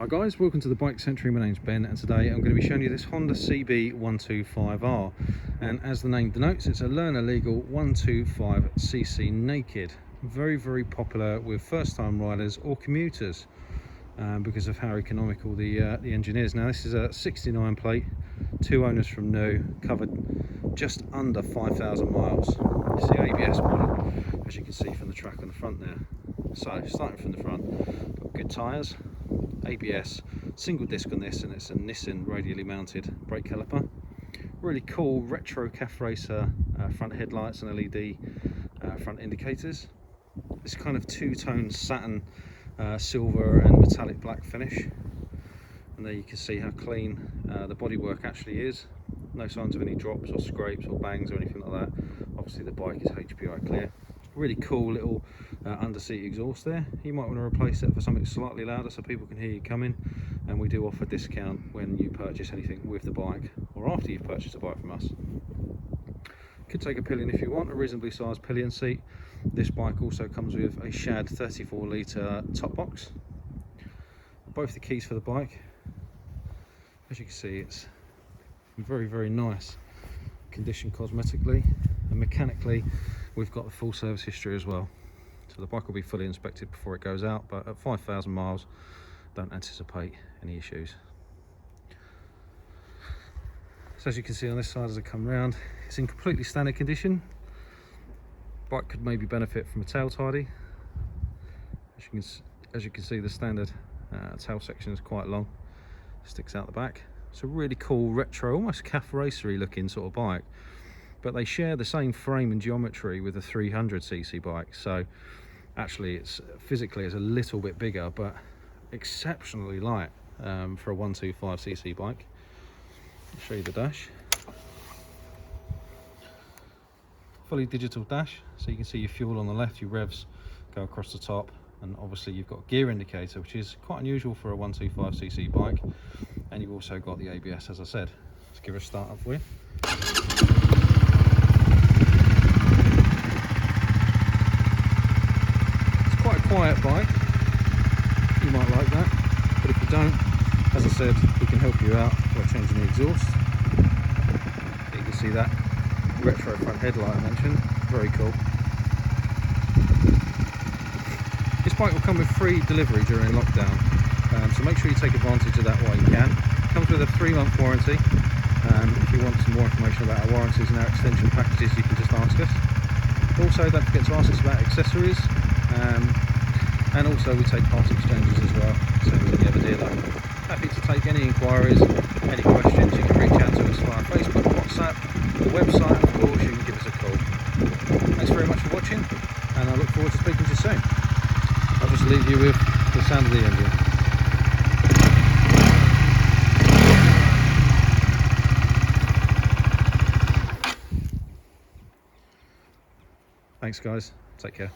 Hi guys, welcome to the Bike Century. My name's Ben and today I'm going to be showing you this Honda CB125R, and as the name denotes, it's a learner legal 125cc naked. Very popular with first time riders or commuters because of how economical the engine is. Now this is a 69 plate, 2 owners from new, covered just under 5,000 miles. It's the ABS model, as you can see from the track on the front there. So starting from the front, got good tyres, ABS, single disc on this, and it's a Nissan radially mounted brake caliper. Really cool retro calf racer front headlights and LED front indicators. This kind of two-tone satin silver and metallic black finish, and there you can see how clean the bodywork actually is. No signs of any drops or scrapes or bangs or anything like that. Obviously the bike is HPI clear. Really cool little underseat exhaust there. You might want to replace it for something slightly louder so people can hear you coming, and we do offer discount when you purchase anything with the bike or after you've purchased a bike from us. Could take a pillion if you want, a reasonably sized pillion seat. This bike also comes with a Shad 34 litre top box. Both the keys for the bike. As you can see, it's in very nice condition cosmetically, and mechanically we've got the full service history as well. So the bike will be fully inspected before it goes out, but at 5,000 miles don't anticipate any issues. So as you can see on this side as I come round, it's in completely standard condition. Bike could maybe benefit from a tail tidy. As you can see, the standard tail section is quite long, sticks out the back. It's a really cool retro, almost calf racery looking sort of bike, but they share the same frame and geometry with a 300cc bike. So actually it's physically a little bit bigger, but exceptionally light for a 125cc bike. I'll show you the dash. Fully digital dash, so you can see your fuel on the left, your revs go across the top, and obviously you've got a gear indicator, which is quite unusual for a 125cc bike, and you've also got the ABS, as I said. Let's give it a start up for you. It's quite a quiet bike, you might like that, but if you don't, as I said, we can help you out by changing the exhaust. You can see that retro front headlight I mentioned, very cool. This bike will come with free delivery during lockdown, so make sure you take advantage of that while you can. It comes with a 3-month warranty. If you want some more information about our warranties and our extension packages, you can just ask us. Also, don't forget to ask us about accessories, and also we take part exchanges as well, same as any other dealer. Happy to take any inquiries, any questions. You can reach out to us via Facebook, WhatsApp, the website, and of course you can give us a call. Thanks very much for watching, and I look forward to speaking to you soon. I'll just leave you with the sound of the engine. Thanks guys, take care.